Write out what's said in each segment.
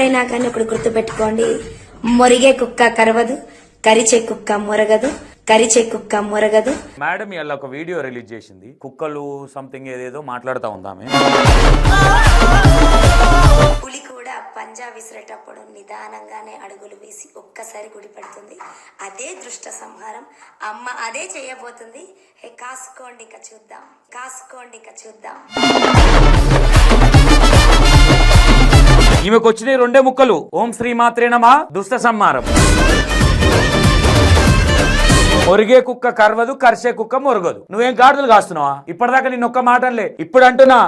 ఎప్పుడైనా కానీ ఇప్పుడు గుర్తుపెట్టుకోండి, మొరిగే కుక్క కరవదు, కరిచే కుక్క మొరగదు, కరిచే కుక్క మొరగదు. మేడం ఇలా ఒక వీడియో రిలీజ్ చేసింది, కుక్కలు సంథింగ్ ఏదేదో మాట్లాడుతూ ఉందామే. పులి కూడా పంజా విసిరేటప్పుడు నిదానంగానే అడుగులు వేసి ఒక్కసారి గుడి పడుతుంది. అదే దృష్ట సంహారం. అమ్మ అదే చేయబోతుంది. కాసుకోండి ఇక చూద్దాం, కాసుకోండి ఇక చూద్దాం. ఈమెకు వచ్చిన రెండే ముక్కలు, ఓం శ్రీ మాత్రే నమః, దుష్ట సంహారం. మొరిగే కుక్క కరవదు, కరిసే కుక్క మొరగదు. నువ్వేం గాడుదలు కాస్తున్నావా? ఇప్పటిదాకా నేను ఒక్క మాట అనలే, ఇప్పుడు అంటున్నా.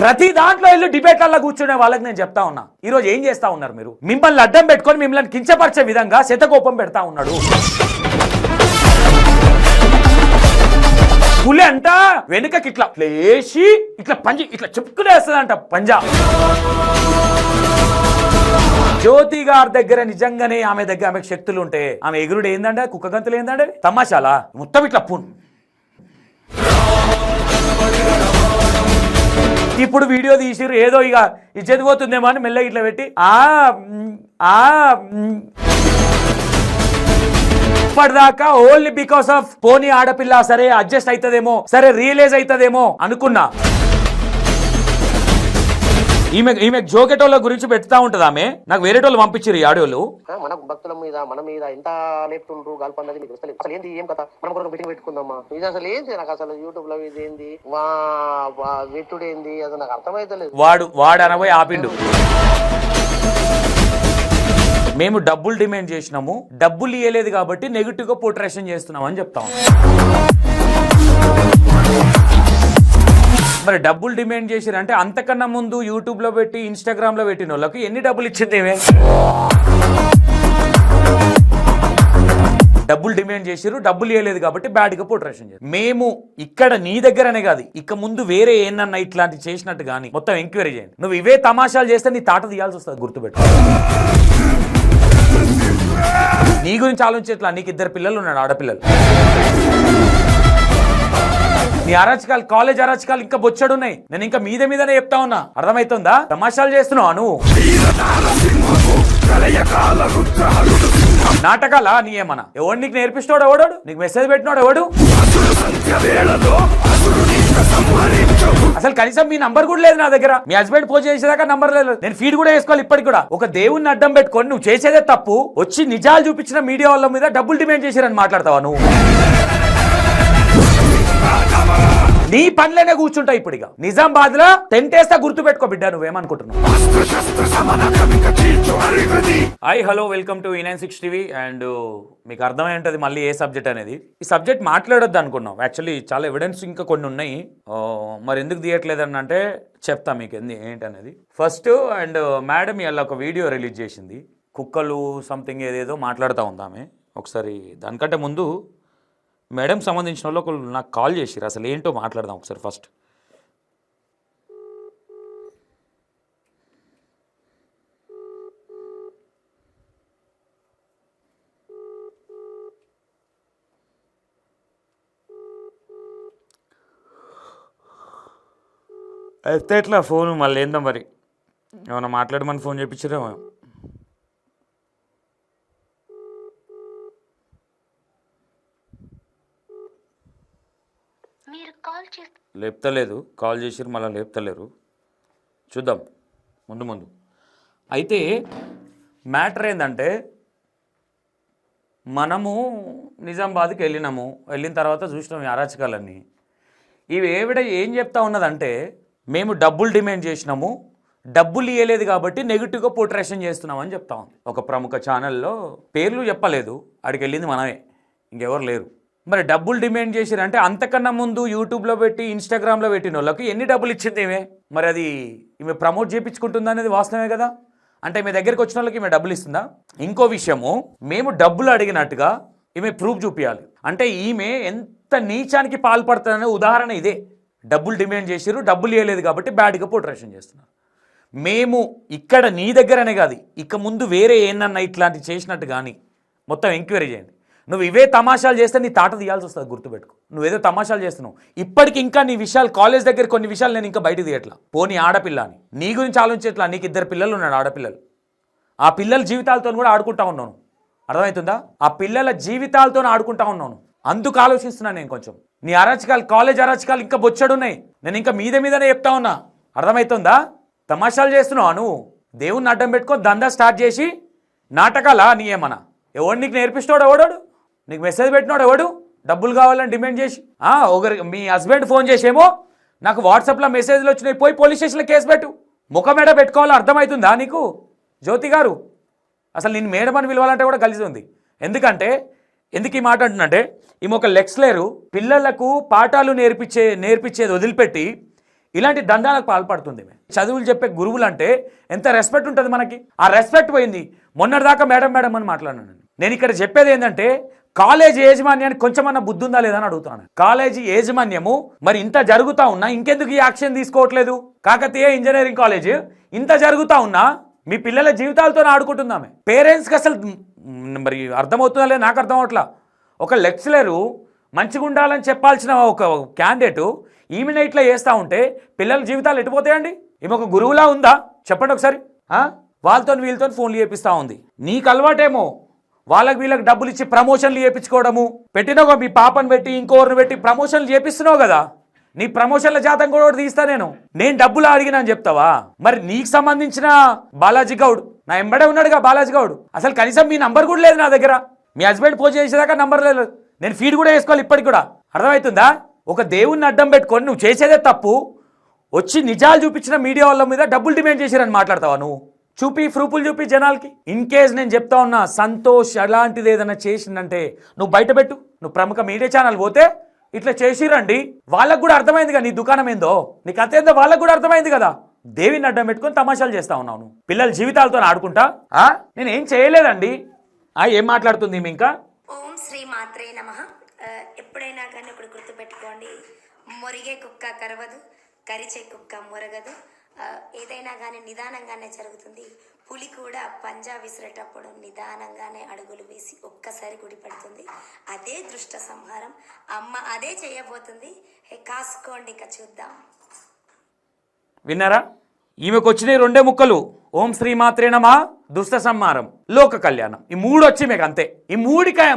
ప్రతి దాంట్లో వెళ్ళి డిబేట్లలో కూర్చునే వాళ్ళకి నేను చెప్తా ఉన్నా, ఈ రోజు ఏం చేస్తా ఉన్నారు మీరు? మిమ్మల్ని అడ్డం పెట్టుకొని మిమ్మల్ని కించపరిచే విధంగా శతకోపం పెడతా ఉన్నాడు. పులి అంట వెనుకకి ఇట్లా లేచి ఇట్లా పంజి ఇట్లా చెప్పుకునేస్తుందంట పంజా. జ్యోతి గారి దగ్గర నిజంగానే ఆమె దగ్గర ఆమెకు శక్తులు ఉంటే ఆమె ఎగురుడు ఏందంటే, కుక్క గంతులు ఏందంటే తమాషాలా మొత్తం ఇట్లా పున్. ఇప్పుడు వీడియో తీసిరు, ఏదో ఇక ఇది చదిపోతుందేమో అని మెల్లగా ఇట్లా పెట్టి ఇప్పటిదాకా ఓన్లీ బికాస్ ఆఫ్ పోనీ ఆడపిల్ల, సరే అడ్జస్ట్ అవుతుందేమో, సరే రియలైజ్ అవుతుందేమో అనుకున్నా. ఈమె జోకెటోళ్ళ గురించి పెడతా ఉంటది ఆమె. నాకు వేరేటోళ్ళు పంపించారు ఈ ఆడియోలు. మన భక్తుల మీద మన మీద ఎంత లేపుతుండ్రు గాల్పన్నది మీకు తెలుస్తలేదు. అసలు ఏంది ఏం కథ? మనం కూడా మీటింగ్ పెట్టుకుందామా? ఇది అసలు ఏంటి? నాకు అసలు యూట్యూబ్ లో ఇది ఏంది, వెట్టుడు ఏంది, అది నాకు అర్థమైతలేదు. వాడు అనబోయి ఆపిండు. మేము డబ్బులు డిమాండ్ చేసినాము, డబ్బులు ఇవ్వలేదు కాబట్టి నెగిటివ్ గా పోర్ట్రేషన్ చేస్తున్నాం అని చెప్తాం. మరి డబ్బులు డిమాండ్ చేసిరంటే అంతకన్నా ముందు యూట్యూబ్ లో పెట్టి ఇన్స్టాగ్రామ్ లో పెట్టిన వాళ్ళకి ఎన్ని డబ్బులు ఇచ్చింది? డబ్బులు డిమాండ్ చేసిరు, డబ్బులు ఇవ్వలేదు కాబట్టి బ్యాడ్ గా పోర్ట్రేషన్ చేశారు. మేము ఇక్కడ నీ దగ్గరనే కాదు, ఇక ముందు వేరే ఏమన్నా ఇట్లాంటి చేసినట్టు కానీ మొత్తం ఎంక్వైరీ చేయండి. నువ్వు ఇవే తమాషాలు చేస్తే నీ తాట తీయాల్సి వస్తుంది, గుర్తుపెట్టు. నీ గురించి ఆలోచించట్లా, నీకు 2 పిల్లలు ఉన్నాడు, ఆడపిల్లలు. నీ అరాచకాలు, కాలేజ్ అరాచకాలు ఇంకా బొచ్చడున్నాయి. నేను ఇంకా మీదనే చెప్తా ఉన్నా, అర్థమవుతుందా? తమాషాలు చేస్తున్నావా నువ్వు? నాటకాలా నీ ఏమన్నా? ఎవడు నీకు నేర్పిస్తాడు? ఎవడాడు నీకు మెసేజ్ పెట్టినాడు? ఎవడు? అసలు కనీసం మీ నంబర్ కూడా లేదు నా దగ్గర. మీ హస్బెండ్ పోజ్ చేసేదాకా నంబర్ లేదు. నేను ఫీడ్ కూడా వేసుకోవాలి ఇప్పటికి కూడా. ఒక దేవుణ్ణి అడ్డం పెట్టుకొని నువ్వు చేసేదే తప్పు, వచ్చి నిజాలు చూపించిన మీడియా వాళ్ళ మీద డబ్బులు డిమాండ్ చేశారని మాట్లాడతావా నువ్వు? నీ పనిలోనే కూర్చుంటా ఇప్పుడు. ఇక నిజామాబాద్ లో టెంటేస్తా, గుర్తు పెట్టుకో బిడ్డ. నువ్వేమనుకుంటున్నావు? Hi hello, welcome to E96 TV. And మీకు అర్థమై ఉంటుంది మళ్ళీ ఏ సబ్జెక్ట్ అనేది. ఈ సబ్జెక్ట్ మాట్లాడొద్దు అనుకున్నాం. యాక్చువల్లీ చాలా ఎవిడెన్స్ ఇంకా కొన్ని ఉన్నాయి, మరి ఎందుకు తీయట్లేదని అంటే చెప్తా మీకు ఏంటనేది. ఫస్ట్ అండ్ మేడం ఇలా ఒక వీడియో రిలీజ్ చేసింది, కుక్కలు సంథింగ్ ఏదేదో మాట్లాడుతూ ఉందామే. ఒకసారి దానికంటే ముందు మేడం సంబంధించిన వాళ్ళు ఒకళ్ళు నాకు కాల్ చేసిరు, అసలు ఏంటో మాట్లాడదాం ఒకసారి. ఫస్ట్ అయితే ఎట్లా ఫోన్ మళ్ళీ ఏందో మరి ఏమన్నా మాట్లాడమని ఫోన్ చేయించారేమో. లేపుతలేదు, కాల్ చేసిరు మళ్ళీ లేపుతలేరు. చూద్దాం ముందు. అయితే మ్యాటర్ ఏంటంటే, మనము నిజామాబాద్కి వెళ్ళినాము, వెళ్ళిన తర్వాత చూసినాం ఈ అరాచకాలన్నీ. ఇవి ఏం చెప్తా ఉన్నదంటే, మేము డబ్బులు డిమాండ్ చేసినాము, డబ్బులు ఇవ్వలేదు కాబట్టి నెగిటివ్గా పోర్ట్రేషన్ చేస్తున్నాం అని చెప్తా ఉంది. ఒక ప్రముఖ ఛానల్లో, పేర్లు చెప్పలేదు, అక్కడికి వెళ్ళింది మనమే, ఇంకెవరు లేరు. మరి డబ్బులు డిమాండ్ చేసిరంటే అంతకన్నా ముందు యూట్యూబ్లో పెట్టి ఇన్స్టాగ్రామ్లో పెట్టిన వాళ్ళకి ఎన్ని డబ్బులు ఇచ్చింది ఈమె? మరి అది ఈమె ప్రమోట్ చేయించుకుంటుందా అనేది వాస్తవమే కదా. అంటే మీ దగ్గరికి వచ్చిన వాళ్ళకి ఈమె డబ్బులు ఇస్తుందా? ఇంకో విషయము, మేము డబ్బులు అడిగినట్టుగా ఈమె ప్రూఫ్ చూపించాలి. అంటే ఈమె ఎంత నీచానికి పాల్పడుతుందనే ఉదాహరణ ఇదే. డబ్బులు డిమాండ్ చేసిరు, డబ్బులు ఇవ్వలేదు కాబట్టి బ్యాడ్గా పోర్ట్రేషన్ చేస్తున్నారు. మేము ఇక్కడ నీ దగ్గరనే కాదు, ఇక ముందు వేరే ఏమన్నా ఇట్లాంటి చేసినట్టు కానీ మొత్తం ఎంక్వైరీ చేయండి. నువ్వు ఇవే తమాషాలు చేస్తే నీ తాట తీయాల్సి వస్తుంది, గుర్తుపెట్టుకో. నువ్వేదో తమాషాలు చేస్తున్నావు. ఇప్పటికి ఇంకా నీ విషయాలు కాలేజ్ దగ్గర కొన్ని విషయాలు నేను ఇంకా బయట తీయట్లా. పోనీ ఆడపిల్ల అని నీ గురించి ఆలోచించట్లా. నీకు 2 పిల్లలు ఉన్నాడు, ఆడపిల్లలు. ఆ పిల్లల జీవితాలతో కూడా ఆడుకుంటా ఉన్నాను, అర్థమవుతుందా? ఆ పిల్లల జీవితాలతో ఆడుకుంటా ఉన్నాను. అందుకు ఆలోచిస్తున్నాను నేను కొంచెం. నీ అరాచకాలు, కాలేజ్ అరాచకాలు ఇంకా బొచ్చడున్నాయి. నేను ఇంకా మీదనే చెప్తా ఉన్నా, అర్థమవుతుందా? తమాషాలు చేస్తున్నావు నువ్వు. దేవుణ్ణి అడ్డం పెట్టుకో దందా స్టార్ట్ చేసి నాటకాలా నీ ఏమన్నా? ఎవడు నీకు నేర్పిస్తాడు? ఎవడాడు నీకు మెసేజ్ పెట్టినాడు? ఎవడు డబ్బులు కావాలని డిమాండ్ చేసి? ఒకరికి మీ హస్బెండ్ ఫోన్ చేసేమో నాకు వాట్సాప్లో మెసేజ్లు వచ్చినాయి, పోయి పోలీస్ స్టేషన్లో కేసు పెట్టు. ముఖమేడ పెట్టుకోవాలో అర్థమవుతుందా నీకు జ్యోతి గారు? అసలు నేను మేడం అని పిలవాలంటే కూడా కలిసి ఉంది. ఎందుకు ఈ మాట అంటున్నంటే, ఈమె ఒక లెక్చరరు, పిల్లలకు పాఠాలు నేర్పించేది వదిలిపెట్టి ఇలాంటి దందాలకు పాల్పడుతుంది. చదువులు చెప్పే గురువులు అంటే ఎంత రెస్పెక్ట్ ఉంటుంది మనకి. ఆ రెస్పెక్ట్ పోయింది. మొన్నటిదాకా మేడం అని మాట్లాడినాను. నేను ఇక్కడ చెప్పేది ఏంటంటే, కాలేజీ యాజమాన్యానికి కొంచెమన్నా బుద్ధి ఉందా లేదా అని అడుగుతున్నాను. కాలేజీ యాజమాన్యము మరి ఇంత జరుగుతూ ఉన్నా ఇంకెందుకు ఈ యాక్షన్ తీసుకోవట్లేదు? కాకతీయ ఇంజనీరింగ్ కాలేజ్ ఇంత జరుగుతూ ఉన్నా మీ పిల్లల జీవితాలతో ఆడుకుంటుందామే. పేరెంట్స్కి అసలు మరి అర్థమవుతుందా లేదు నాకు అర్థం అవట్లా. ఒక లెక్చరరు మంచిగా ఉండాలని చెప్పాల్సిన ఒక క్యాండిడేటు ఈమెను ఇట్లా చేస్తూ ఉంటే పిల్లల జీవితాలు ఎటుపోతాయండి? ఈమె ఒక గురువులా ఉందా చెప్పండి ఒకసారి. వీళ్ళతో ఫోన్లు చేపిస్తూ ఉంది. నీకు అలవాటేమో వీళ్ళకి డబ్బులు ఇచ్చి ప్రమోషన్లు చేయించుకోవడము. పెట్టినావు మీ పాపను పెట్టి ఇంకోరిని పెట్టి ప్రమోషన్లు చేపిస్తున్నావు కదా. నీ ప్రమోషన్ల జాతం కూడా తీస్తా నేను డబ్బులు అడిగినా అని చెప్తావా? మరి నీకు సంబంధించిన బాలాజీ గౌడ్ నా ఎంబడే ఉన్నాడుగా. బాలాజీ గౌడ్ అసలు కనీసం మీ నంబర్ కూడా లేదు నా దగ్గర. మీ హస్బెండ్ ఫోన్ చేసేదాకా నంబర్ లేదు. నేను ఫీడ్ కూడా వేసుకోవాలి ఇప్పటికి కూడా. అర్థమవుతుందా? ఒక దేవుణ్ణి అడ్డం పెట్టుకొని నువ్వు చేసేదే తప్పు. వచ్చి నిజాలు చూపించిన మీడియా వాళ్ళ మీద డబ్బులు డిమాండ్ చేశారని మాట్లాడతావా నువ్వు? ప్రూఫ్లు చూపి జనాలకి. ఇన్ కేస్ నేను చెప్తా ఉన్నా, సంతోష్ అలాంటిది ఏదైనా చేసిందంటే నువ్వు బయట పెట్టు. నువ్వు ప్రముఖ మీడియా ఛానల్ పోతే ఇట్లా చేసిరండి, వాళ్ళకు కూడా అర్థమైంది కదా నీ దుకాణం ఏందో, నీ కథ ఏందో వాళ్ళకు కూడా అర్థమైంది కదా. దేవిని అడ్డం పెట్టుకొని తమాషాలు చేస్తా ఉన్నావు. పిల్లల జీవితాలతో ఆడుకుంటా. నేనేం చేయలేదండి. ఏం మాట్లాడుతుంది ఇంకా? ఓం శ్రీ మాత్రే నమః. ఎప్పుడైనా కానీ ఒకటి గుర్తుపెట్టుకోండి, మొరిగే కుక్క కరవదు, కరిచే కుక్క మొరగదు. ఏదైనా కానీ నిదానంగానే జరుగుతుంది. పులి కూడా పంజా విసిరేటప్పుడు నిదానంగానే అడుగులు వేసి ఒక్కసారి గుడిపడుతుంది. అదే దృష్ట సంహారం. అమ్మ అదే చేయబోతుంది. కాసుకోండి, ఇక చూద్దాం. విన్నారా? ఈమెకు వచ్చినాయి 2 ముక్కలు. ఓం శ్రీ మాత్రే నమః, దుష్ట సంహారం, లోక కళ్యాణం. ఈ 3 వచ్చి మీకు అంతే. ఈ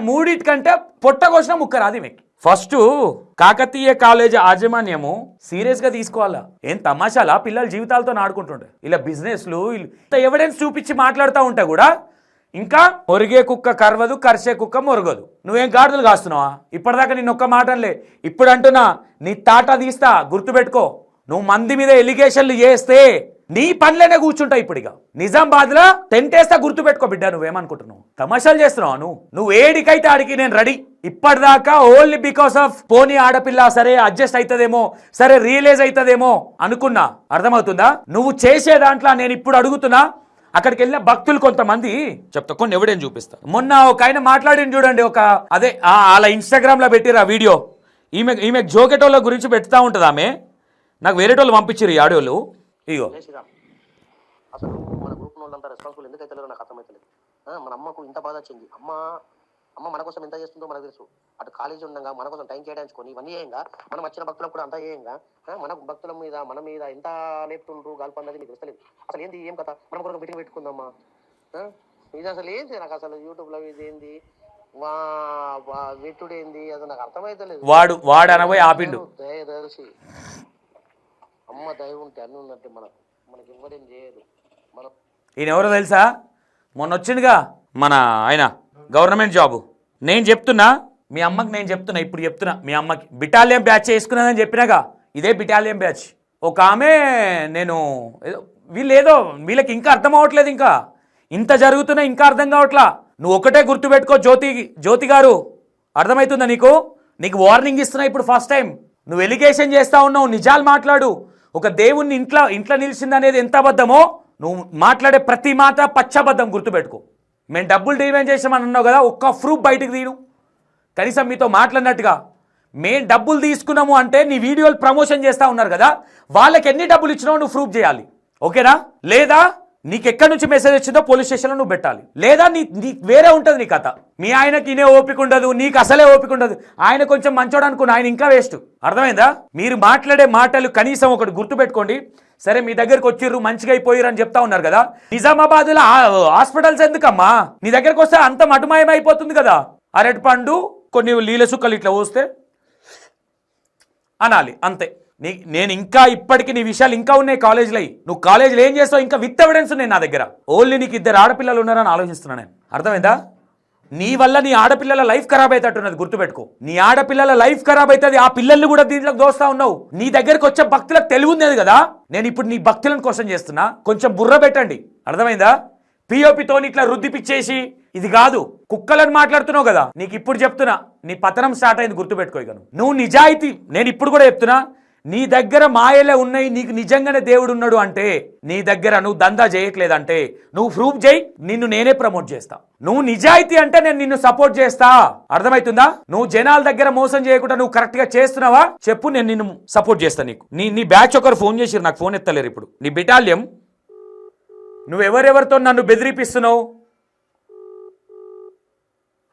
మూడిటికంటే పొట్టకోసిన ముక్క రాదు మీకు. ఫస్ట్ కాకతీయ కాలేజ్ యాజమాన్యము సీరియస్ గా తీసుకోవాలా. ఏం తమాషాలా? పిల్లల జీవితాలతో ఆడుకుంటుండే ఇలా బిజినెస్లు ఎవిడెన్స్ చూపించి మాట్లాడుతూ ఉంటే కూడా ఇంకా మొరిగే కుక్క కరవదు, కరిసే కుక్క మొరగదు. నువ్వేం గాడిదలు కాస్తున్నావా? ఇప్పటిదాకా నేను ఒక్క మాటలే. ఇప్పుడు అంటున్నా, నీ తాట తీస్తా, గుర్తుపెట్టుకో. నువ్వు మంది మీద ఎలిగేషన్లు చేస్తే నీ పనిలోనే కూర్చుంటా. ఇప్పుడుగా నిజామాబాద్లో టెంటేస్తా, గుర్తుపెట్టుకో బిడ్డ. నువ్వేమనుకుంటున్నావు? తమాషాలు చేస్తున్నావు నువ్వు ఏడికైతే ఆడికి నేను రెడీ. ఇప్పటిదాకా ఓన్లీ బికాస్ ఆఫ్ పోనీ ఆడపిల్ల, సరే అడ్జస్ట్ అవుతుందేమో, సరే రియలైజ్ అవుతుందేమో అనుకున్నా. అర్థమవుతుందా? నువ్వు చేసే దాంట్లో నేను ఇప్పుడు అడుగుతున్నా. అక్కడికి వెళ్ళిన భక్తులు కొంతమంది చెప్తా, కొన్ని ఎవిడెన్స్ చూపిస్తా. మొన్న ఒక ఆయన మాట్లాడిన చూడండి, ఒక అదే అలా ఇన్స్టాగ్రామ్ లో పెట్టిరు ఆ వీడియో. ఈమె జోకెటోళ్ళ గురించి పెడతా ఉంటుంది ఆమె. నాకు వేరేటోళ్ళు పంపించారు ఈ ఆడియోలు. ఇగో అసలు మన గ్రూప్ వాళ్ళంతా రెస్పాన్సిబుల్ ఎందుకైతే నాకు అర్థమవుతలేదు. మన అమ్మకు ఇంత బాధ వచ్చింది. అమ్మ మన కోసం ఎంత చేస్తుందో మనకు తెలుసు. అటు కాలేజీ ఉండగా మన కోసం టైం కేటాయించుకొని ఇవన్నీ చేయంగా, మనం వచ్చిన భక్తులకు కూడా అంతా చేయంగా, మన భక్తుల మీద మన మీద ఎంత లేపుతుండ్రు గాల్పన్నది మీకు తెలుస్తలేదు. అసలు ఏంది ఏం కథ? మనం కూడా మీటింగ్ పెట్టుకుందామా? ఇది అసలు ఏంటి? నాకు అసలు యూట్యూబ్లో ఇది ఏంది, వెట్టుడేంది, అది నాకు అర్థమైతలేదు. వాడు అనబోయి ఆపిండు. దయదర్శి అమ్మ దయ ఉంటే అన్నీ ఉన్నట్టు మనకి ఇవ్వడం చేయదు. మనం ఈయన ఎవరో తెలుసా? మొన్న వచ్చిందిగా మన ఆయన గవర్నమెంట్ జాబు. నేను చెప్తున్నా మీ అమ్మకి, నేను చెప్తున్నా ఇప్పుడు చెప్తున్నా మీ అమ్మకి, బిటాలియం బ్యాచ్ వేసుకున్నానని చెప్పినాగా, ఇదే బిటాలియం బ్యాచ్. ఒక ఆమె నేను వీళ్ళకి ఇంకా అర్థం అవ్వట్లేదు. ఇంకా ఇంత జరుగుతున్నా ఇంకా అర్థం కావట్లా. నువ్వు ఒకటే గుర్తుపెట్టుకో జ్యోతి గారు, అర్థమవుతుందా నీకు వార్నింగ్ ఇస్తున్నా ఇప్పుడు. ఫస్ట్ టైం నువ్వు ఎలిగేషన్ చేస్తా ఉన్నావు, నిజాలు మాట్లాడు. ఒక దేవుణ్ణి ఇంట్లో నిలిచింది అనేది ఎంత అబద్ధమో, నువ్వు మాట్లాడే ప్రతి మాట పచ్చబద్ధం, గుర్తుపెట్టుకో. మేము డబ్బులు డిమాండ్ చేసామని అన్నావు కదా, ఒక్క ప్రూఫ్ బయటకు తీను. కనీసం మీతో మాట్లాడినట్టుగా మేము డబ్బులు తీసుకున్నాము అంటే నీ వీడియోలు ప్రమోషన్ చేస్తూ ఉన్నారు కదా, వాళ్ళకి ఎన్ని డబ్బులు ఇచ్చినావు నువ్వు ప్రూఫ్ చేయాలి. ఓకేనా? లేదా నీకు ఎక్కడి నుంచి మెసేజ్ వచ్చిందో పోలీస్ స్టేషన్లో నువ్వు పెట్టాలి, లేదా నీ వేరే ఉంటుంది నీ కథ. మీ ఆయనకి ఇనే ఓపిక ఉండదు, నీకు అసలే ఓపిక ఉండదు. ఆయన కొంచెం మంచోడు అనుకుని ఆయన ఇంకా వేస్ట్. అర్థమైందా? మీరు మాట్లాడే మాటలు కనీసం ఒకటి గుర్తుపెట్టుకోండి. సరే మీ దగ్గరకు వచ్చిర్రు మంచిగా అయిపోయారు అని చెప్తా ఉన్నారు కదా, నిజామాబాద్లో హాస్పిటల్స్ ఎందుకమ్మా? నీ దగ్గరకు వస్తే అంత మటుమాయం అయిపోతుంది కదా. అరటి పండు కొన్ని నీళ్ళ సుక్కలు ఇట్లా పోస్తే అనాలి అంతే. నేను ఇంకా ఇప్పటికీ నీ విషయాలు ఇంకా ఉన్నాయి కాలేజీలో. నువ్వు కాలేజీలో ఏం చేస్తావు ఇంకా విత్ ఎవిడెన్స్ ఉన్నాయి నా దగ్గర. ఓన్లీ నీకు 2 ఆడపిల్లలు ఉన్నారని ఆలోచిస్తున్నాను నేను. అర్థమైందా? నీ వల్ల నీ ఆడపిల్లల లైఫ్ ఖరాబ్ అవుతున్నది, గుర్తుపెట్టుకో. నీ ఆడపిల్లల లైఫ్ ఖరాబ్ అవుతుంది, ఆ పిల్లల్ని కూడా దీంట్లోకి దోస్తా ఉన్నావు. నీ దగ్గరకు వచ్చే భక్తులకు తెలివి ఉంది కదా. నేను ఇప్పుడు నీ భక్తులను క్వశ్చన్ చేస్తున్నా, కొంచెం బుర్ర పెట్టండి. అర్థమైందా? పిఓపితో ఇట్లా రుద్దిపిచ్చేసి ఇది కాదు. కుక్కలను మాట్లాడుతున్నావు కదా, నీకు ఇప్పుడు చెప్తున్నా నీ పతనం స్టార్ట్ అయింది, గుర్తుపెట్టుకో. ఇక నువ్వు నిజాయితీ, నేను ఇప్పుడు కూడా చెప్తున్నా, నీ దగ్గర మాయలే ఉన్నాయి, నీకు నిజంగానే దేవుడు ఉన్నాడు అంటే, నీ దగ్గర నువ్వు దందా చేయట్లేదంటే నువ్వు ప్రూఫ్ చేయి, నిన్ను నేనే ప్రమోట్ చేస్తా. నువ్వు నిజాయితీ అంటే నేను నిన్ను సపోర్ట్ చేస్తా. అర్థమవుతుందా? నువ్వు జనాల దగ్గర మోసం చేయకుండా నువ్వు కరెక్ట్ గా చేస్తున్నావా చెప్పు, నేను నిన్ను సపోర్ట్ చేస్తా. నీకు నీ బ్యాచ్ ఒకరు ఫోన్ చేసిరు, నాకు ఫోన్ ఎత్తలేరు ఇప్పుడు. నీ బెటాలియం నువ్వెవరెవరితో నన్ను బెదిరిపిస్తున్నావు?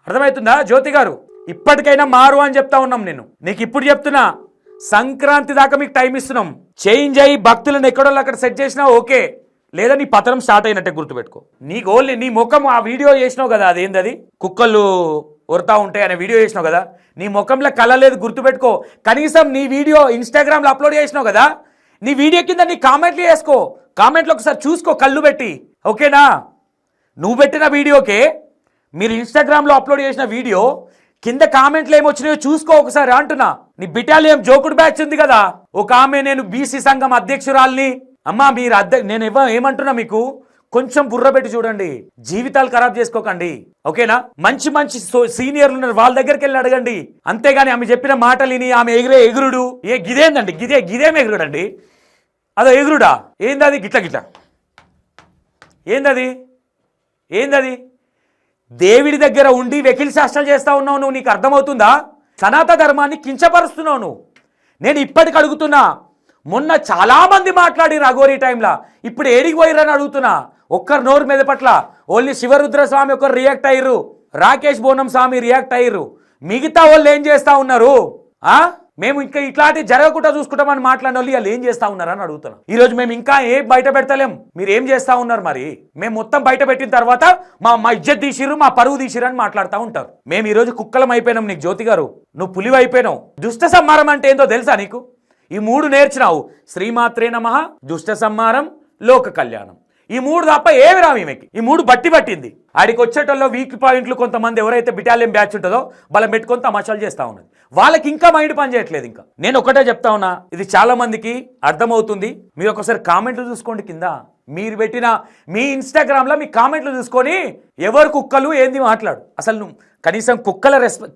అర్థమవుతుందా జ్యోతి గారు? ఇప్పటికైనా మారు అని చెప్తా ఉన్నాం. నీకు ఇప్పుడు చెప్తున్నా, సంక్రాంతి దాకా మీకు టైం ఇస్తున్నాం. చేంజ్ అయ్యి భక్తులను ఎక్కడో అక్కడ సెట్ చేసినా ఓకే, లేదా నీ పతనం స్టార్ట్ అయినట్టే గుర్తుపెట్టుకో. నీకు ఓన్లీ నీ ముఖం ఆ వీడియో చేసినావు కదా, అదేంది కుక్కలు ఒరుతా ఉంటాయి అనే వీడియో చేసినావు కదా, నీ ముఖంలో కళ లేదు, గుర్తుపెట్టుకో. కనీసం నీ వీడియో ఇన్స్టాగ్రామ్లో అప్లోడ్ చేసినావు కదా, నీ వీడియో కింద నీ కామెంట్లు వేసుకో, కామెంట్లో ఒకసారి చూసుకో కళ్ళు పెట్టి, ఓకేనా? నువ్వు పెట్టిన వీడియోకే మీరు ఇన్స్టాగ్రామ్లో అప్లోడ్ చేసిన వీడియో కింద కామెంట్లు ఏమొచ్చినాయో చూసుకో ఒకసారి అంటున్నా. నీ బిటాలియం జోకుడు బ్యాచ్ ఉంది కదా, ఒక ఆమె నేను బీసీ సంఘం అధ్యక్షురాల్ని, అమ్మా మీరు నేను ఏమంటున్నా, మీకు కొంచెం బుర్ర పెట్టి చూడండి, జీవితాలు ఖరాబ్ చేసుకోకండి, ఓకేనా? మంచి మంచి సీనియర్లు ఉన్నారు, వాళ్ళ దగ్గరికి వెళ్ళి అడగండి. అంతేగాని ఆమె చెప్పిన మాటలు విని ఆమె ఎగురుడు గిదేందండి, గిదేం ఎగురుడండి, అదో ఎగురుడా? ఏందది? గిట్ల ఏందది? దేవుడి దగ్గర ఉండి వెకిలి శాస్త్రాలు చేస్తా ఉన్నావు నువ్వు. నీకు అర్థమవుతుందా? సనాతన ధర్మాన్ని కించపరుస్తున్నావు నువ్వు. నేను ఇప్పటికి అడుగుతున్నా, మొన్న చాలా మంది మాట్లాడిరు అఘోరీ టైంలో, ఇప్పుడు ఏడికి పోయిరని అడుగుతున్నా. ఒక్కరు నోరు మీద పట్ల ఓన్లీ శివరుద్ర స్వామి ఒకరు రియాక్ట్ అయ్యారు, రాకేష్ బోనం స్వామి రియాక్ట్ అయ్యారు, మిగతా వాళ్ళు ఏం చేస్తా ఉన్నారు? మేము ఇంకా ఇట్లాంటి జరగకుండా చూసుకుంటామని మాట్లాడిన వాళ్ళు వాళ్ళు ఏం చేస్తా ఉన్నారని అడుగుతున్నాం. ఈ రోజు మేము ఇంకా ఏం బయట పెడతలేం, మీరు ఏం చేస్తా ఉన్నారు? మరి మేము మొత్తం బయట పెట్టిన తర్వాత మా ఇజ్జత్ తీసిర్రు, మా పరువు తీసిర్రు అని మాట్లాడుతూ ఉంటారు. మేము ఈరోజు కుక్కలం అయిపోయినాం. నీకు జ్యోతి గారు, నువ్వు పులివి అయిపోయినావు. దుష్ట సంహారం అంటే ఏందో తెలుసా నీకు? ఈ 3 నేర్చినావు, శ్రీమాత్రే నమః, దుష్ట సంహారం, లోక కళ్యాణం. ఈ 3 తప్ప ఏమి రావు ఈమెకి. ఈ 3 పట్టింది. ఆడికి వచ్చేటల్లో వీక్ పాయింట్లు కొంతమంది ఎవరైతే బిటాలియం బ్యాచ్ ఉంటుందో వాళ్ళని పెట్టుకొని తమాషాలు చేస్తా ఉన్నది. వాళ్ళకి ఇంకా మైండ్ పని చేయట్లేదు. ఇంకా నేను ఒకటే చెప్తా ఉన్నా, ఇది చాలా మందికి అర్థమవుతుంది. మీరు ఒకసారి కామెంట్లు చూసుకోండి కింద, మీరు పెట్టిన మీ ఇన్స్టాగ్రామ్లో మీ కామెంట్లు చూసుకొని ఎవరు కుక్కలు ఏంది మాట్లాడు. అసలు నువ్వు కనీసం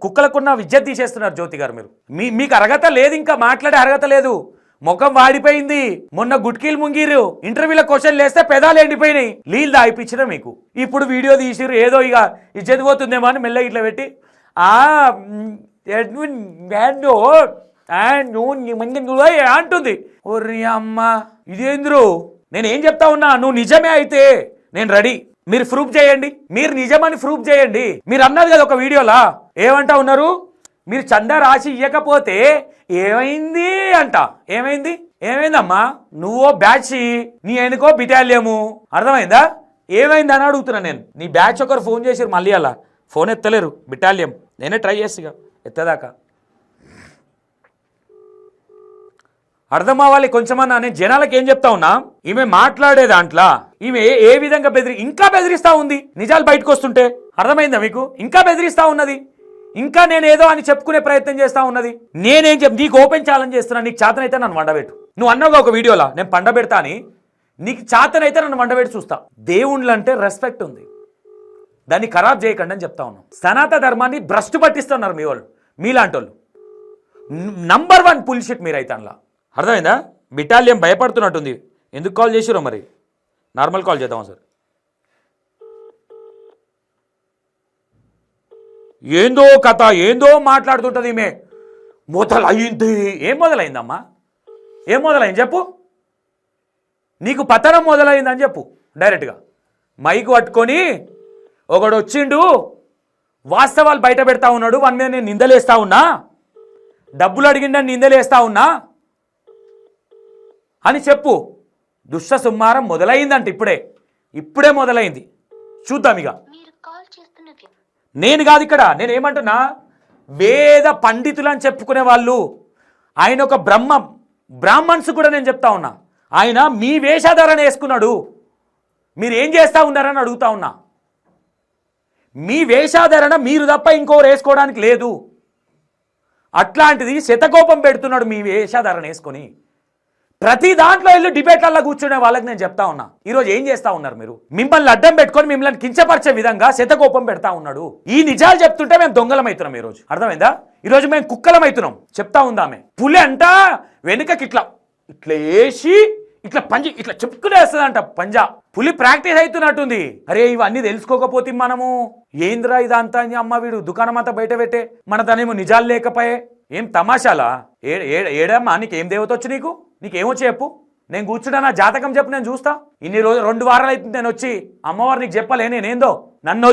కుక్కలకున్న విద్య తీసేస్తున్నారు జ్యోతి గారు. మీకు అర్హత లేదు, ఇంకా మాట్లాడే అర్హత లేదు. ముఖం వాడిపోయింది. మొన్న గుట్కీలు ముంగిరు, ఇంటర్వ్యూలో క్వశ్చన్లు వేస్తే పెదాలు ఎండిపోయినాయి, నీళ్ళు దాయిపించిన మీకు. ఇప్పుడు వీడియో తీసిరు, ఏదో ఇక ఇజ్జత్ పోతుందేమో అని మెల్ల ఇట్లా పెట్టి అంటుంది. ఓర్రి అమ్మ, ఇదేంద్రు? నేనేం చెప్తా ఉన్నా, నువ్వు నిజమే అయితే నేను రెడీ, మీరు ప్రూఫ్ చేయండి, మీరు నిజమని ప్రూఫ్ చేయండి. మీరు అన్నారు కదా ఒక వీడియోలా, ఏమంటా ఉన్నారు? మీరు చందా రాసి ఇవ్వకపోతే ఏమైంది అంట. ఏమైందమ్మా? నువ్వో బ్యాచ్, నీ ఎనుకో బిటాలియము, అర్థమైందా? ఏమైంది అని అడుగుతున్నా నేను. నీ బ్యాచ్ ఒకరు ఫోన్ చేసారు, మళ్ళీ అలా ఫోన్ ఎత్తలేరు బిటాలియం. నేనే ట్రై చేసిగా ఎత్తదాకా. అర్థం అవ్వాలి కొంచెమన్నా. నేను జనాలకు ఏం చెప్తా ఉన్నా, ఈమె మాట్లాడే దాంట్లో ఈమె ఏ విధంగా ఇంకా బెదిరిస్తా ఉంది నిజాలు బయటకు వస్తుంటే. అర్థమైందా మీకు? ఇంకా బెదిరిస్తా ఉన్నది, ఇంకా నేనేదో అని చెప్పుకునే ప్రయత్నం చేస్తా ఉన్నది. నీకు ఓపెన్ ఛాలెంజ్ చేస్తున్నా, నీకు చేతనైతే నన్ను వండబెట్టు. నువ్వు అన్నావుగా ఒక వీడియోలో, నేను పండబెడతా అని. నీకు చేతనైతే నన్ను వండబెట్టి చూస్తా. దేవుళ్ళు అంటే రెస్పెక్ట్ ఉంది, దాన్ని ఖరాబ్ చేయకండి అని చెప్తా ఉన్నాం. సనాతన ధర్మాన్ని భ్రష్టు పట్టిస్తున్నారు మీ వాళ్ళు, మీలాంటి వాళ్ళు. నంబర్ 1 పుల్షిట్ మీరైతే అందులో. అర్థమైందా? బిటాలియం భయపడుతున్నట్టుంది. ఎందుకు కాల్ చేసిరో మరి, నార్మల్ కాల్ చేద్దాం సార్. ఏందో కథ, ఏందో మాట్లాడుతుంటుంది ఈమె. మొదలైంది. ఏం మొదలైందమ్మా? ఏం మొదలైంది చెప్పు. నీకు పతనం మొదలైందని చెప్పు డైరెక్ట్గా. మైకు పట్టుకొని ఒకడు వచ్చిండు వాస్తవాలు బయట పెడతా ఉన్నాడు, వాని మీద నేను నిందలేస్తా ఉన్నా, డబ్బులు అడిగిండని నిందలేస్తా ఉన్నా అని చెప్పు. దుష్ట సంహారం మొదలైందంట, ఇప్పుడే మొదలైంది. చూద్దాం ఇక. నేను కాదు ఇక్కడ, నేనేమంటున్నా, వేద పండితులు అని చెప్పుకునే వాళ్ళు, ఆయన ఒక బ్రాహ్మణ్స్ కూడా నేను చెప్తా ఉన్నా, ఆయన మీ వేషధారణ వేసుకున్నాడు, మీరు ఏం చేస్తూ ఉన్నారని అడుగుతా ఉన్నా. మీ వేషధారణ మీరు తప్ప ఇంకోరు వేసుకోవడానికి లేదు. అట్లాంటిది శతకోపం పెడుతున్నాడు మీ వేషధారణ వేసుకొని. ప్రతి దాంట్లో వెళ్ళి డిబేట్లలో కూర్చునే వాళ్ళకి నేను చెప్తా ఉన్నా, ఈరోజు ఏం చేస్తా ఉన్నారు మీరు? మిమ్మల్ని అడ్డం పెట్టుకొని మిమ్మల్ని కించపరిచే విధంగా శతకోపం పెడతా ఉన్నాడు. ఈ నిజాలు చెప్తుంటే మేము దొంగలం అవుతున్నాం. ఈరోజు అర్థమైందా? ఈరోజు మేము కుక్కలం అవుతున్నాం. చెప్తా ఉందామే, పులి అంట వెనుకకి ఇట్లా వేసి ఇట్లా పంజి ఇట్లా చెప్పుకునేస్తుందంట పంజా. పులి ప్రాక్టీస్ అవుతున్నట్టుంది. అరే ఇవన్నీ తెలుసుకోకపోతే మనము ఏంద్రా ఇదంతా అమ్మ వీడు దుకాణం అంతా బయట పెట్టే, మన తనేమో నిజాలు లేకపోయే. ఏం తమాషాలా? ఏడమ్మా నీకేం దేవత వచ్చి నీకేమొచ్చి చెప్పు. నేను కూర్చుంటా, నా జాతకం చెప్పు, నేను చూస్తా. ఇన్ని రోజులు 2 వారాలు అవుతుంది నేను వచ్చి, అమ్మవారు నీకు చెప్పలే నేనేందో. నన్ను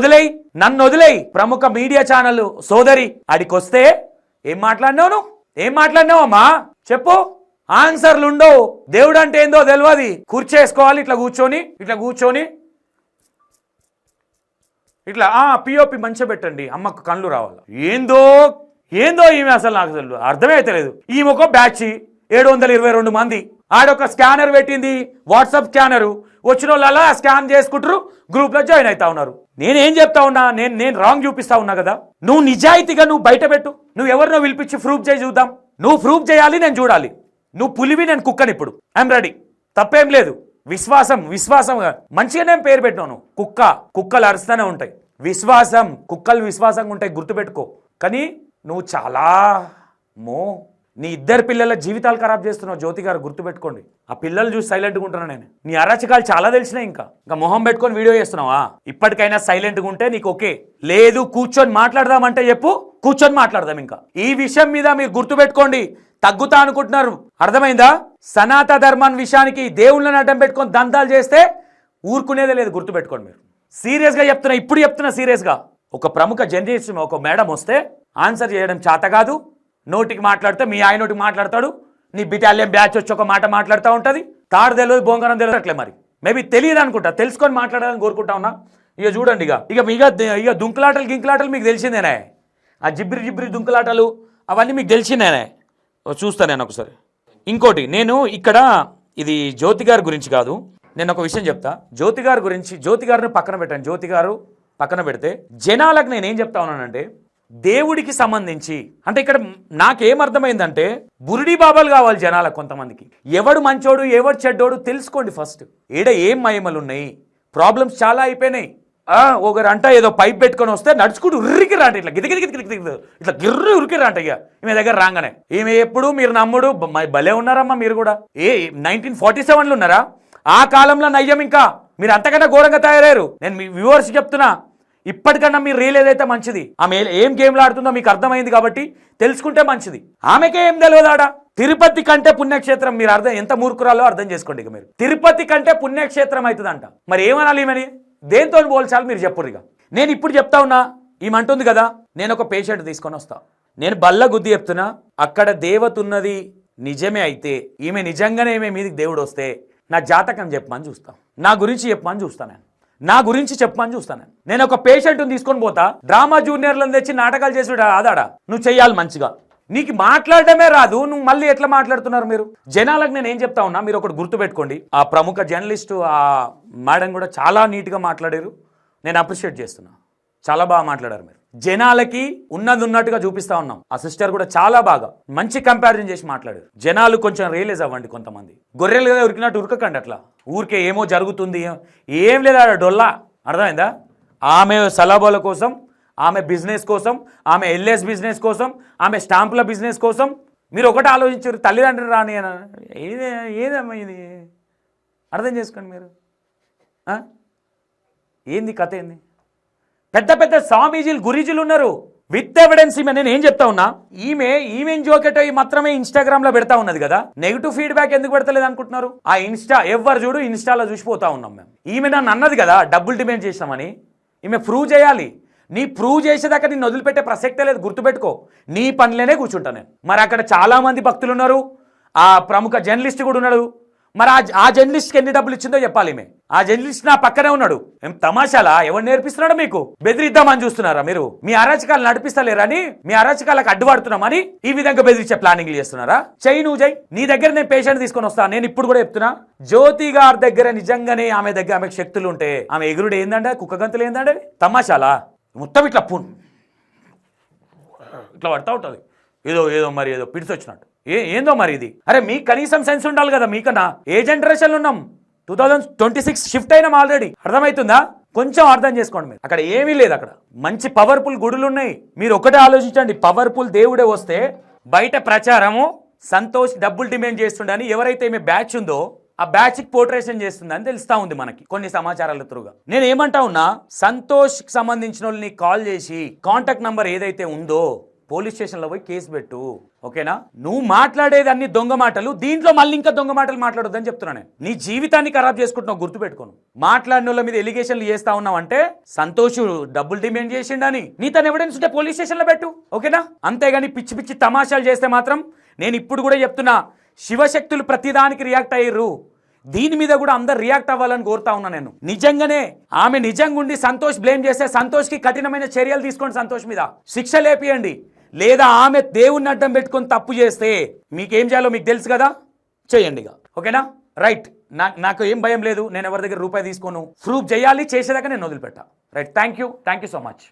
వదిలేయి. ప్రముఖ మీడియా ఛానల్ సోదరి అడికొస్తే ఏం మాట్లాడినావు అమ్మా చెప్పు. ఆన్సర్లు ఉండవు. దేవుడు అంటే ఏందో తెలియదు. కూర్చేసుకోవాలి, ఇట్లా కూర్చొని ఇట్లా పిఓపి మంచిగా పెట్టండి, అమ్మకు కళ్ళు రావాలి. ఏందో ఈమె అసలు నాకు అర్థమే అవుతలేదు. ఈమె ఒక బ్యాచ్ 722 మంది, ఆడొక స్కానర్ పెట్టింది, వాట్సాప్ స్కానరు. వచ్చిన వాళ్ళ స్కాన్ చేసుకుంటారు, గ్రూప్లో జాయిన్ అవుతా ఉన్నారు. నేనేం చెప్తా ఉన్నా, నేను రాంగ్ చూపిస్తా ఉన్నా కదా. నువ్వు నిజాయితీగా బయట పెట్టు. నువ్వు ఎవరినో పిలిపించి ప్రూఫ్ చేసి చూద్దాం. నువ్వు ప్రూఫ్ చేయాలి, నేను చూడాలి. నువ్వు పులివి, నేను కుక్కని. ఇప్పుడు ఐఎమ్ రెడీ, తప్పేం లేదు. విశ్వాసం మంచిగానే పేరు పెట్టినావు. కుక్కలు అరుస్తూనే ఉంటాయి. కుక్కలు విశ్వాసంగా ఉంటాయి, గుర్తుపెట్టుకో. కానీ నువ్వు చాలా నీ 2 పిల్లల జీవితాలు ఖరాబ్ చేస్తున్నావు జ్యోతి గారు, గుర్తుపెట్టుకోండి. ఆ పిల్లలు చూసి సైలెంట్గా ఉంటున్నా నేను. నీ అరాచకాలు చాలా తెలిసినాయి. ఇంకా మొహం పెట్టుకొని వీడియో చేస్తున్నావా? ఇప్పటికైనా సైలెంట్గా ఉంటే నీకు ఓకే. లేదు కూర్చొని మాట్లాడదామంటే చెప్పు, కూర్చొని మాట్లాడదాం. ఇంకా ఈ విషయం మీద మీరు గుర్తుపెట్టుకోండి. తగ్గుతా అనుకుంటున్నారు, అర్థమైందా? సనాతన ధర్మాన్ని విషయానికి దేవుళ్ళని అడ్డం పెట్టుకొని దంతాలు చేస్తే ఊరుకునేదే లేదు, గుర్తుపెట్టుకోండి. మీరు సీరియస్గా చెప్తున్నా, ఇప్పుడు చెప్తున్నా సీరియస్గా. ఒక ప్రముఖ జర్నలిస్ట్ ఒక మేడం వస్తే ఆన్సర్ చేయడం చేత కాదు. నోటికి మాట్లాడితే మీ ఆయన నోటికి మాట్లాడతాడు, నీ బిటాలియన్ బ్యాచ్ వచ్చి ఒక మాట మాట్లాడుతూ ఉంటుంది. తాడు తెలియదు, బొంగరం తెలియదు. అట్లే మరి మేబీ తెలియదు అనుకుంటా, తెలుసుకొని మాట్లాడాలని కోరుకుంటా ఉన్నా. ఇక చూడండి, ఇక దుంకులాటలు మీకు తెలిసిందేనే. ఆ జిబ్రి దుంకులాటలు అవన్నీ మీకు తెలిసిందేనే. చూస్తా నేను ఒకసారి. ఇంకోటి, నేను ఇక్కడ ఇది జ్యోతి గారి గురించి కాదు, నేను ఒక విషయం చెప్తా. జ్యోతి గారిని పక్కన పెట్టాను. జ్యోతి గారు పక్కన పెడితే జనాలకు నేనేం చెప్తా ఉన్నానంటే, దేవుడికి సంబంధించి అంటే ఇక్కడ నాకేమర్థమైందంటే బురిడి బాబాలు కావాలి జనాలకు. కొంతమందికి ఎవడు మంచోడు ఎవడు చెడ్డోడు తెలుసుకోండి ఫస్ట్. ఏం మహిమలు ఉన్నాయి, ప్రాబ్లమ్స్ చాలా అయిపోయినాయి. ఒకరంట ఏదో పైప్ పెట్టుకొని వస్తే నడుచుకుంటూ ఉరికి రాంట, ఇట్లా ఇట్లా గిర్రు ఉరికి రాంట. ఇక ఈమె దగ్గర రాగానే ఈమె ఎప్పుడు మీరు నమ్ముడు భలే ఉన్నారమ్మా. మీరు కూడా 1947లో ఉన్నారా? ఆ కాలంలో నయ్యం. ఇంకా మీరు అంతకన్నా ఘోరంగా తయారయ్యారు. నేను మీ వ్యూవర్స్ చెప్తున్నా, ఇప్పటికన్నా మీరు రియలైజ్ అయితే మంచిది. ఆమె ఏం గేమ్లు ఆడుతుందో మీకు అర్థమైంది కాబట్టి తెలుసుకుంటే మంచిది. ఆమెకే ఏం తెలియదాడా? తిరుపతి కంటే పుణ్యక్షేత్రం. మీరు ఎంత మూర్ఖురాలో అర్థం చేసుకోండి. ఇక మీరు తిరుపతి కంటే పుణ్యక్షేత్రం అవుతుందంట. మరి ఏమనాలి ఈమెని? దేంతో పోల్చాలి మీరు చెప్పుర్రు. ఇక నేను ఇప్పుడు చెప్తా ఉన్నా, ఈమె అంటుంది కదా నేను ఒక పేషెంట్ తీసుకొని వస్తా, నేను బల్ల గుద్ది చెప్తున్నా, అక్కడ దేవత ఉన్నది నిజమే అయితే ఈమె నిజంగానే ఈమె మీదకి దేవుడు వస్తే నా జాతకం చెప్పమని చూస్తాను, నా గురించి చెప్పమని చూస్తాను, నేను ఒక పేషెంట్ని తీసుకొని పోతా. డ్రామా జూనియర్లను తెచ్చి నాటకాలు చేసి ఆదాడా నువ్వు చెయ్యాలి మంచిగా. నీకు మాట్లాడడమే రాదు, నువ్వు మళ్ళీ ఎట్లా మాట్లాడుతున్నారు మీరు? జనాలకు నేను ఏం చెప్తా ఉన్నా, మీరు ఒకటి గుర్తుపెట్టుకోండి. ఆ ప్రముఖ జర్నలిస్టు ఆ మేడం కూడా చాలా నీట్గా మాట్లాడారు, నేను అప్రిషియేట్ చేస్తున్నా. చాలా బాగా మాట్లాడారు. మీరు జనాలకి ఉన్నది ఉన్నట్టుగా చూపిస్తా ఉన్నాం. ఆ సిస్టర్ కూడా చాలా బాగా మంచి కంపారిజన్ చేసి మాట్లాడారు. జనాలు కొంచెం రియలైజ్ అవ్వండి. కొంతమంది గొర్రెలుగా ఉరికినట్టు ఉరకకండి. అట్లా ఊరికే ఏమో జరుగుతుంది ఏం లేదా డొల్లా, అర్థమైందా? ఆమె సలాబాల కోసం, ఆమె బిజినెస్ కోసం, ఆమె ఎల్ఎస్ బిజినెస్ కోసం, ఆమె స్టాంపుల బిజినెస్ కోసం మీరు ఒకటి ఆలోచించారు. తల్లిదండ్రులు రాని ఏదమ్మా ఇది? అర్థం చేసుకోండి మీరు. ఏంది కథ? ఏంది? పెద్ద పెద్ద స్వామీజీలు గురీజీలు ఉన్నారు, విత్ ఎవిడెన్స్ ఈమె నేను ఏం చెప్తా ఉన్నా, ఈమె జోకెట్ మాత్రమే ఇన్స్టాగ్రామ్ లో పెడతా ఉన్నది కదా, నెగిటివ్ ఫీడ్బ్యాక్ ఎందుకు పెడతలేదు అనుకుంటున్నారు? ఆ ఇన్స్టా ఎవరు చూడు ఇన్స్టాలో చూసిపోతా ఉన్నాం మేము. ఈమె నన్ను అన్నది కదా డబ్బులు డిమాండ్ చేసినామని, ఈమె ప్రూవ్ చేయాలి. నీ ప్రూవ్ చేసేదాకా నిన్ను వదిలిపెట్టే ప్రసక్తే లేదు, గుర్తుపెట్టుకో. నీ పనిలోనే కూర్చుంటా నేను. మరి అక్కడ చాలా మంది భక్తులు ఉన్నారు, ఆ ప్రముఖ జర్నలిస్ట్ కూడా ఉన్నాడు. మరి ఆ జర్నలిస్ట్కి ఎన్ని డబ్బులు ఇచ్చిందో చెప్పాలి. ఆ జర్నలిస్ట్ నా పక్కనే ఉన్నాడు. ఏం తమాషాలా? ఎవరు నేర్పిస్తున్నాడు మీకు? బెదిరిద్దామని చూస్తున్నారా మీరు? మీ అరాచకాలు నడిపిస్తలేరని, మీ అరాచకాలకు అడ్డుపడుతున్నామని ఈ విధంగా బెదిరించే ప్లానింగ్లు చేస్తున్నారా? నువ్వు చెయ్యి. నీ దగ్గర నేను పేషెంట్ తీసుకొని వస్తాను. నేను ఇప్పుడు కూడా చెప్తున్నా, జ్యోతి గారి దగ్గర నిజంగానే ఆమెకు శక్తులు ఉంటే ఆమె ఎగురుడు ఏందంటే, కుక్క గంతులు ఏందంటే తమాషాలా? మొత్తం ఇట్లా ఇట్లా పడతా ఉంటుంది. ఏదో మరి ఏదో పిడిచి వచ్చినట్టు. ఏందో మరి ఇది? అరే మీకు కనీసం సెన్స్ ఉండాలి కదా. మీకన్నా ఏ జనరేషన్లో ఉన్నాం? 2026 షిఫ్ట్ అయినాం ఆల్రెడీ. అర్థమవుతుందా? కొంచెం అర్థం చేసుకోండి మీరు. అక్కడ ఏమీ లేదు. అక్కడ మంచి పవర్ఫుల్ గుడులు ఉన్నాయి. మీరు ఒకటే ఆలోచించండి, పవర్ఫుల్ దేవుడే వస్తే బయట ప్రచారము సంతోష్ డబ్బులు డిమాండ్ చేస్తుండని ఎవరైతే మీ బ్యాచ్ ఉందో ఆ బ్యాచ్ కి పోర్ట్రేషన్ చేస్తుందని తెలుస్తా ఉంది మనకి కొన్ని సమాచారాల త్రూగా. నేను ఏమంటా ఉన్నా, సంతోష్ కి సంబంధించిన వాళ్ళని కాల్ చేసి కాంటాక్ట్ నంబర్ ఏదైతే ఉందో పోలీస్ స్టేషన్లో పోయి కేసు పెట్టు. ఓకేనా? నువ్వు మాట్లాడేది అన్ని దొంగ మాటలు, దీంట్లో మళ్ళీ ఇంకా దొంగ మాటలు మాట్లాడొద్దని చెప్తున్నా నేను. నీ జీవితాన్ని ఖరాబ్ చేసుకుంటున్నావు, గుర్తుపెట్టుకోను. మాట్లాడిన వాళ్ళ మీద ఎలిగేషన్లు చేస్తా ఉన్నావు అంటే సంతోష్ డబ్బులు డిమాండ్ చేసిండని నీ తన ఎవిడెన్స్ ఉంటే పోలీస్ స్టేషన్లో పెట్టు. ఓకేనా? అంతేగాని పిచ్చి పిచ్చి తమాషాలు చేస్తే మాత్రం నేను ఇప్పుడు కూడా చెప్తున్నా, శివశక్తులు ప్రతిదానికి రియాక్ట్ అయ్యారు. దీని మీద కూడా అందరు రియాక్ట్ అవ్వాలని కోరుతా ఉన్నా నేను. నిజంగానే ఆమె నిజంగా ఉండి సంతోష్ బ్లేమ్ చేస్తే సంతోష్కి కఠినమైన చర్యలు తీసుకోండి, సంతోష్ మీద శిక్ష లేపియండి. లేదా ఆమె దేవుణ్ణి అడ్డం పెట్టుకొని తప్పు చేస్తే మీకేం చేయాలో మీకు తెలుసు కదా, చేయండి ఇక. ఓకేనా? రైట్. నాకు ఏం భయం లేదు. నేను ఎవరి దగ్గర రూపాయి తీసుకోను. ప్రూఫ్ చేయాలి, చేసేదాకా నేను వదిలిపెట్టా. Right. Thank you so much.